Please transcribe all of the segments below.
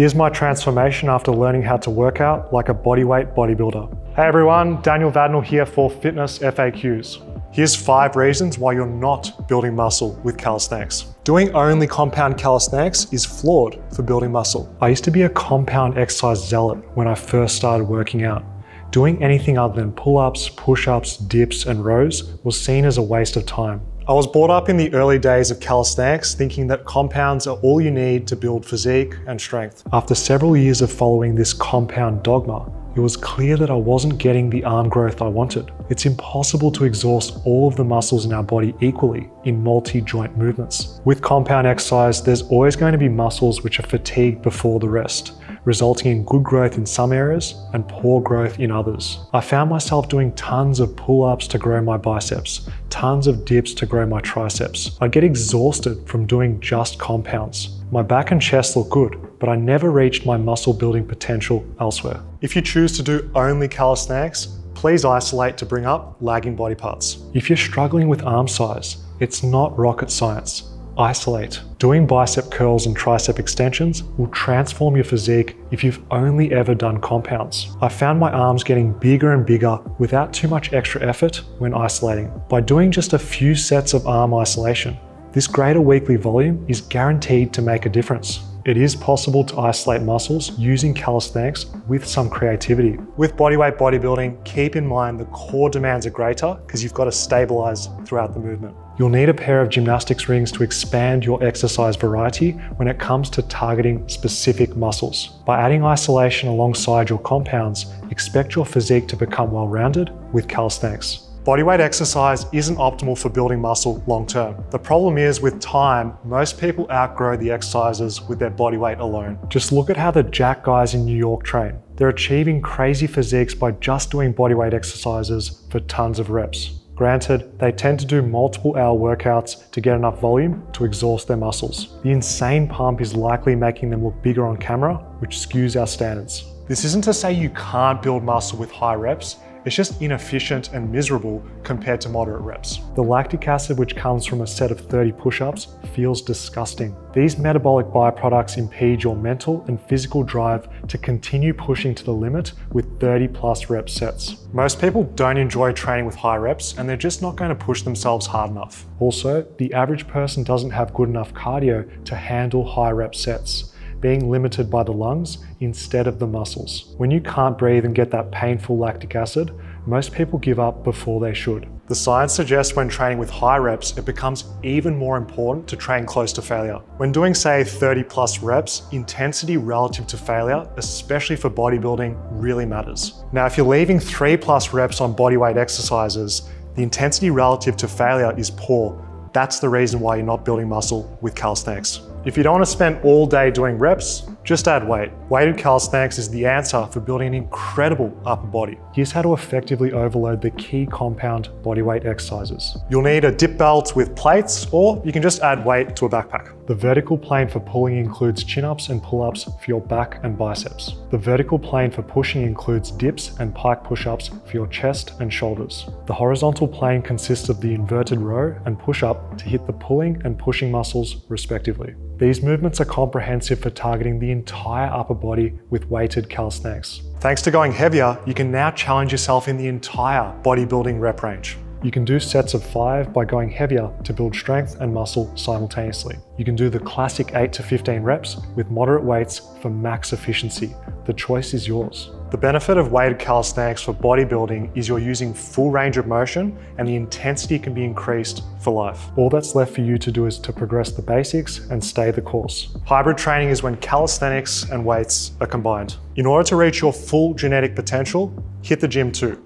Here's my transformation after learning how to work out like a bodyweight bodybuilder. Hey everyone, Daniel Vadnal here for Fitness FAQs. Here's 5 reasons why you're not building muscle with calisthenics. Doing only compound calisthenics is flawed for building muscle. I used to be a compound exercise zealot when I first started working out. Doing anything other than pull-ups, push-ups, dips, and rows was seen as a waste of time. I was brought up in the early days of calisthenics thinking that compounds are all you need to build physique and strength. After several years of following this compound dogma, it was clear that I wasn't getting the arm growth I wanted. It's impossible to exhaust all of the muscles in our body equally in multi-joint movements. With compound exercise, there's always going to be muscles which are fatigued before the rest, resulting in good growth in some areas and poor growth in others. I found myself doing tons of pull-ups to grow my biceps, tons of dips to grow my triceps. I'd get exhausted from doing just compounds. My back and chest look good, but I never reached my muscle building potential elsewhere. If you choose to do only calisthenics, please isolate to bring up lagging body parts. If you're struggling with arm size, it's not rocket science. Isolate. Doing bicep curls and tricep extensions will transform your physique if you've only ever done compounds. I found my arms getting bigger and bigger without too much extra effort when isolating. By doing just a few sets of arm isolation, this greater weekly volume is guaranteed to make a difference. It is possible to isolate muscles using calisthenics with some creativity. With bodyweight bodybuilding, keep in mind the core demands are greater because you've got to stabilize throughout the movement. You'll need a pair of gymnastics rings to expand your exercise variety when it comes to targeting specific muscles. By adding isolation alongside your compounds, expect your physique to become well-rounded with calisthenics. Bodyweight exercise isn't optimal for building muscle long term. The problem is with time, most people outgrow the exercises with their body weight alone. Just look at how the jack guys in New York train. They're achieving crazy physiques by just doing bodyweight exercises for tons of reps. Granted, they tend to do multiple hour workouts to get enough volume to exhaust their muscles. The insane pump is likely making them look bigger on camera, which skews our standards. This isn't to say you can't build muscle with high reps. It's just inefficient and miserable compared to moderate reps. The lactic acid which comes from a set of 30 push-ups feels disgusting. These metabolic byproducts impede your mental and physical drive to continue pushing to the limit with 30+ rep sets. Most people don't enjoy training with high reps and they're just not going to push themselves hard enough. Also, the average person doesn't have good enough cardio to handle high rep sets, being limited by the lungs instead of the muscles. When you can't breathe and get that painful lactic acid, most people give up before they should. The science suggests when training with high reps, it becomes even more important to train close to failure. When doing, say, 30+ reps, intensity relative to failure, especially for bodybuilding, really matters. Now, if you're leaving 3+ reps on bodyweight exercises, the intensity relative to failure is poor. That's the reason why you're not building muscle with calisthenics. If you don't want to spend all day doing reps, just add weight. Weighted calisthenics is the answer for building an incredible upper body. Here's how to effectively overload the key compound bodyweight exercises. You'll need a dip belt with plates, or you can just add weight to a backpack. The vertical plane for pulling includes chin-ups and pull-ups for your back and biceps. The vertical plane for pushing includes dips and pike push-ups for your chest and shoulders. The horizontal plane consists of the inverted row and push-up to hit the pulling and pushing muscles respectively. These movements are comprehensive for targeting the entire upper body with weighted calisthenics. Thanks to going heavier, you can now challenge yourself in the entire bodybuilding rep range. You can do sets of 5 by going heavier to build strength and muscle simultaneously. You can do the classic 8 to 15 reps with moderate weights for max efficiency. The choice is yours. The benefit of weighted calisthenics for bodybuilding is you're using full range of motion and the intensity can be increased for life. All that's left for you to do is to progress the basics and stay the course. Hybrid training is when calisthenics and weights are combined. In order to reach your full genetic potential, hit the gym too.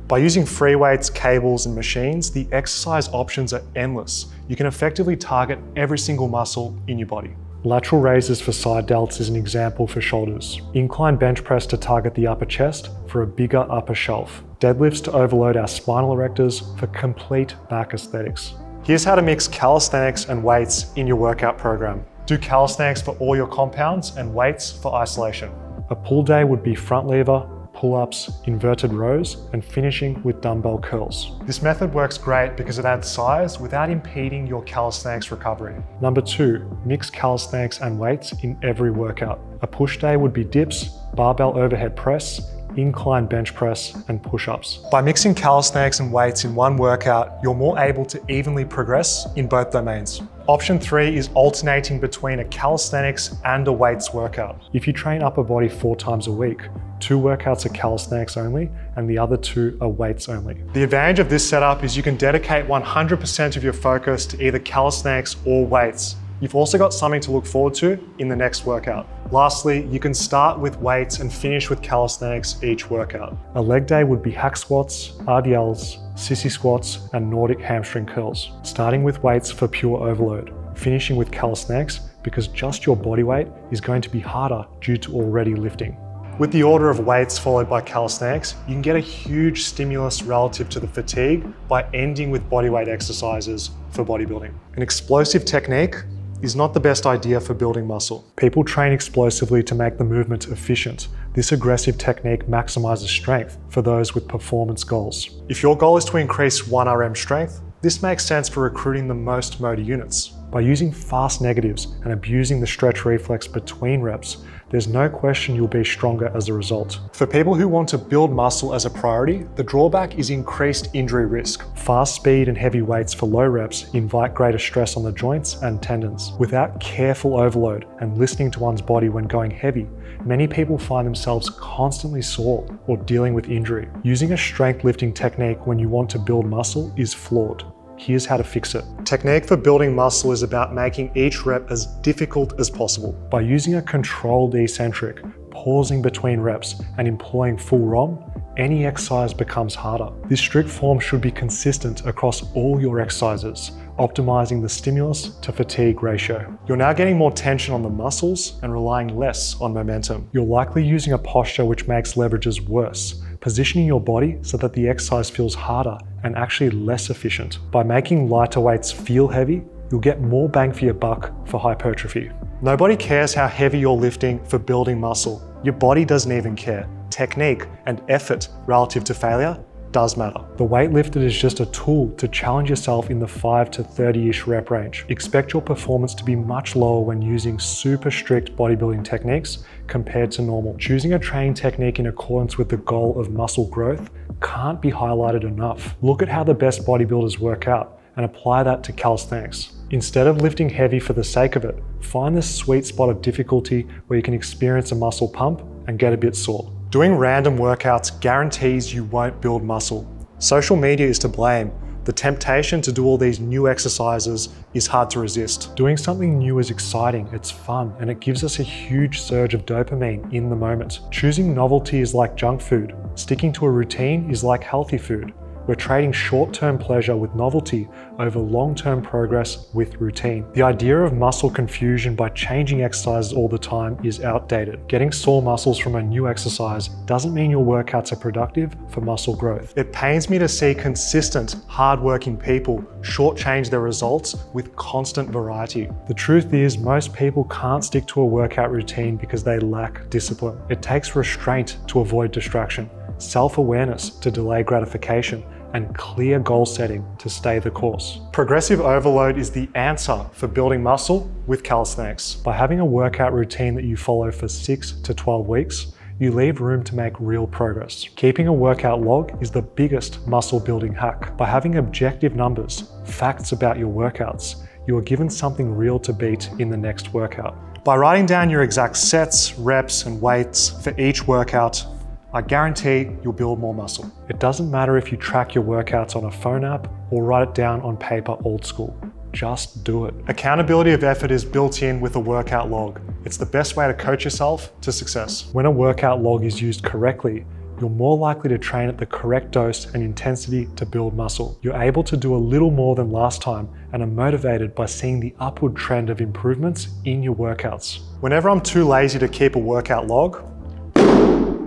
By using free weights, cables, and machines, the exercise options are endless. You can effectively target every single muscle in your body. Lateral raises for side delts is an example for shoulders. Incline bench press to target the upper chest for a bigger upper shelf. Deadlifts to overload our spinal erectors for complete back aesthetics. Here's how to mix calisthenics and weights in your workout program. Do calisthenics for all your compounds and weights for isolation. A pull day would be front lever, pull-ups, inverted rows, and finishing with dumbbell curls. This method works great because it adds size without impeding your calisthenics recovery. Number 2, mix calisthenics and weights in every workout. A push day would be dips, barbell overhead press, incline bench press, and push-ups. By mixing calisthenics and weights in one workout, you're more able to evenly progress in both domains. Option 3 is alternating between a calisthenics and a weights workout. If you train upper body 4 times a week, 2 workouts are calisthenics only and the other 2 are weights only. The advantage of this setup is you can dedicate 100% of your focus to either calisthenics or weights. You've also got something to look forward to in the next workout. Lastly, you can start with weights and finish with calisthenics each workout. A leg day would be hack squats, RDLs, sissy squats, and Nordic hamstring curls. Starting with weights for pure overload, finishing with calisthenics because just your body weight is going to be harder due to already lifting. With the order of weights followed by calisthenics, you can get a huge stimulus relative to the fatigue by ending with bodyweight exercises for bodybuilding. An explosive technique is not the best idea for building muscle. People train explosively to make the movement efficient. This aggressive technique maximizes strength for those with performance goals. If your goal is to increase 1 RM strength, this makes sense for recruiting the most motor units. By using fast negatives and abusing the stretch reflex between reps, there's no question you'll be stronger as a result. For people who want to build muscle as a priority, the drawback is increased injury risk. Fast speed and heavy weights for low reps invite greater stress on the joints and tendons. Without careful overload and listening to one's body when going heavy, many people find themselves constantly sore or dealing with injury. Using a strength lifting technique when you want to build muscle is flawed. Here's how to fix it. Technique for building muscle is about making each rep as difficult as possible. By using a controlled eccentric, pausing between reps, and employing full ROM, any exercise becomes harder. This strict form should be consistent across all your exercises, optimizing the stimulus to fatigue ratio. You're now getting more tension on the muscles and relying less on momentum. You're likely using a posture which makes leverages worse, positioning your body so that the exercise feels harder and actually less efficient. By making lighter weights feel heavy, you'll get more bang for your buck for hypertrophy. Nobody cares how heavy you're lifting for building muscle. Your body doesn't even care. Technique and effort relative to failure does matter. The weight lifted is just a tool to challenge yourself in the 5 to 30-ish rep range. Expect your performance to be much lower when using super strict bodybuilding techniques compared to normal. Choosing a training technique in accordance with the goal of muscle growth can't be highlighted enough. Look at how the best bodybuilders work out and apply that to calisthenics. Instead of lifting heavy for the sake of it, find the sweet spot of difficulty where you can experience a muscle pump and get a bit sore. Doing random workouts guarantees you won't build muscle. Social media is to blame. The temptation to do all these new exercises is hard to resist. Doing something new is exciting, it's fun, and it gives us a huge surge of dopamine in the moment. Choosing novelty is like junk food. Sticking to a routine is like healthy food. We're trading short-term pleasure with novelty over long-term progress with routine. The idea of muscle confusion by changing exercises all the time is outdated. Getting sore muscles from a new exercise doesn't mean your workouts are productive for muscle growth. It pains me to see consistent, hard-working people shortchange their results with constant variety. The truth is, most people can't stick to a workout routine because they lack discipline. It takes restraint to avoid distraction, self-awareness to delay gratification, and clear goal setting to stay the course. Progressive overload is the answer for building muscle with calisthenics. By having a workout routine that you follow for 6 to 12 weeks, you leave room to make real progress. Keeping a workout log is the biggest muscle building hack. By having objective numbers, facts about your workouts, you are given something real to beat in the next workout. By writing down your exact sets, reps, and weights for each workout, I guarantee you'll build more muscle. It doesn't matter if you track your workouts on a phone app or write it down on paper old school. Just do it. Accountability of effort is built in with a workout log. It's the best way to coach yourself to success. When a workout log is used correctly, you're more likely to train at the correct dose and intensity to build muscle. You're able to do a little more than last time and are motivated by seeing the upward trend of improvements in your workouts. Whenever I'm too lazy to keep a workout log,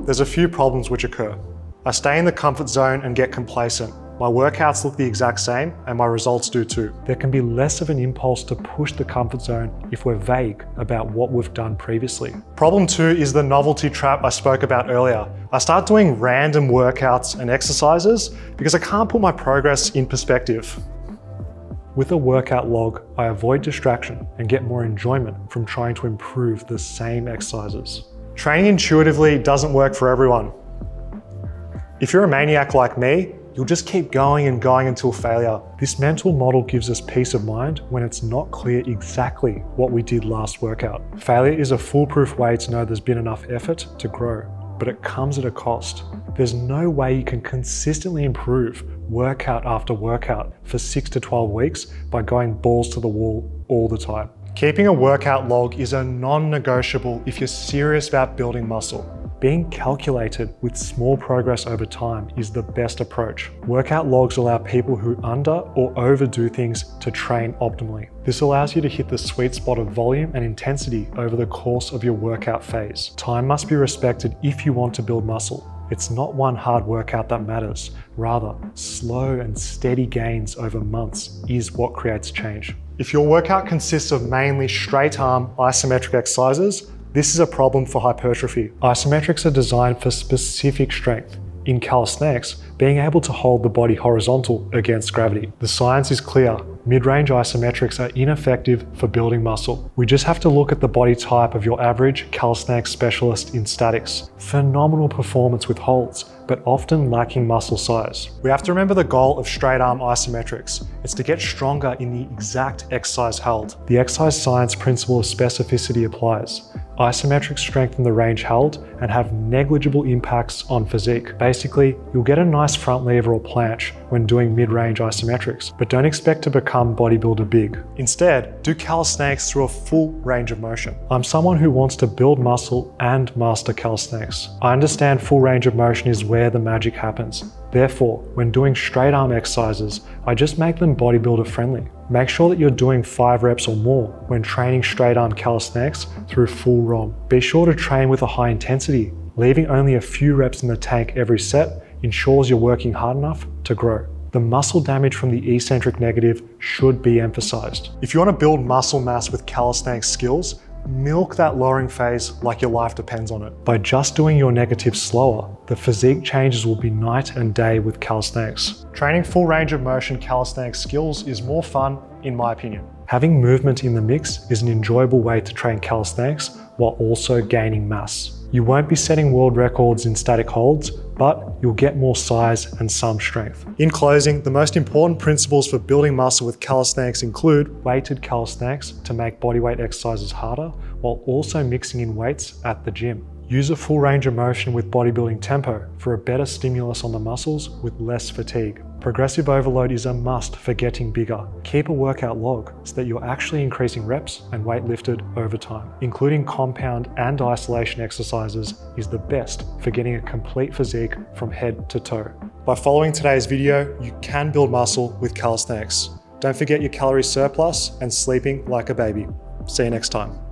there's a few problems which occur. I stay in the comfort zone and get complacent. My workouts look the exact same and my results do too. There can be less of an impulse to push the comfort zone if we're vague about what we've done previously. Problem 2 is the novelty trap I spoke about earlier. I start doing random workouts and exercises because I can't put my progress in perspective. With a workout log, I avoid distraction and get more enjoyment from trying to improve the same exercises. Training intuitively doesn't work for everyone. If you're a maniac like me, you'll just keep going and going until failure. This mental model gives us peace of mind when it's not clear exactly what we did last workout. Failure is a foolproof way to know there's been enough effort to grow, but it comes at a cost. There's no way you can consistently improve workout after workout for 6 to 12 weeks by going balls to the wall all the time. Keeping a workout log is a non-negotiable if you're serious about building muscle. Being calculated with small progress over time is the best approach. Workout logs allow people who under or overdo things to train optimally. This allows you to hit the sweet spot of volume and intensity over the course of your workout phase. Time must be respected if you want to build muscle. It's not one hard workout that matters. Rather, slow and steady gains over months is what creates change. If your workout consists of mainly straight arm isometric exercises, this is a problem for hypertrophy. Isometrics are designed for specific strength. In calisthenics, being able to hold the body horizontal against gravity. The science is clear. Mid-range isometrics are ineffective for building muscle. We just have to look at the body type of your average calisthenics specialist in statics. Phenomenal performance with holds, but often lacking muscle size. We have to remember the goal of straight arm isometrics. It's to get stronger in the exact exercise held. The exercise science principle of specificity applies. Isometrics strengthen the range held and have negligible impacts on physique. Basically, you'll get a nice front lever or planche when doing mid-range isometrics, but don't expect to become bodybuilder big. Instead, do calisthenics through a full range of motion. I'm someone who wants to build muscle and master calisthenics. I understand full range of motion is where the magic happens. Therefore, when doing straight arm exercises, I just make them bodybuilder friendly. Make sure that you're doing 5 reps or more when training straight arm calisthenics through full ROM. Be sure to train with a high intensity. Leaving only a few reps in the tank every set ensures you're working hard enough to grow. The muscle damage from the eccentric negative should be emphasized. If you want to build muscle mass with calisthenics skills, milk that lowering phase like your life depends on it. By just doing your negatives slower, the physique changes will be night and day with calisthenics. Training full range of motion calisthenics skills is more fun, in my opinion. Having movement in the mix is an enjoyable way to train calisthenics while also gaining mass. You won't be setting world records in static holds, but you'll get more size and some strength. In closing, the most important principles for building muscle with calisthenics include weighted calisthenics to make bodyweight exercises harder, while also mixing in weights at the gym. Use a full range of motion with bodybuilding tempo for a better stimulus on the muscles with less fatigue. Progressive overload is a must for getting bigger. Keep a workout log so that you're actually increasing reps and weight lifted over time. Including compound and isolation exercises is the best for getting a complete physique from head to toe. By following today's video, you can build muscle with calisthenics. Don't forget your calorie surplus and sleeping like a baby. See you next time.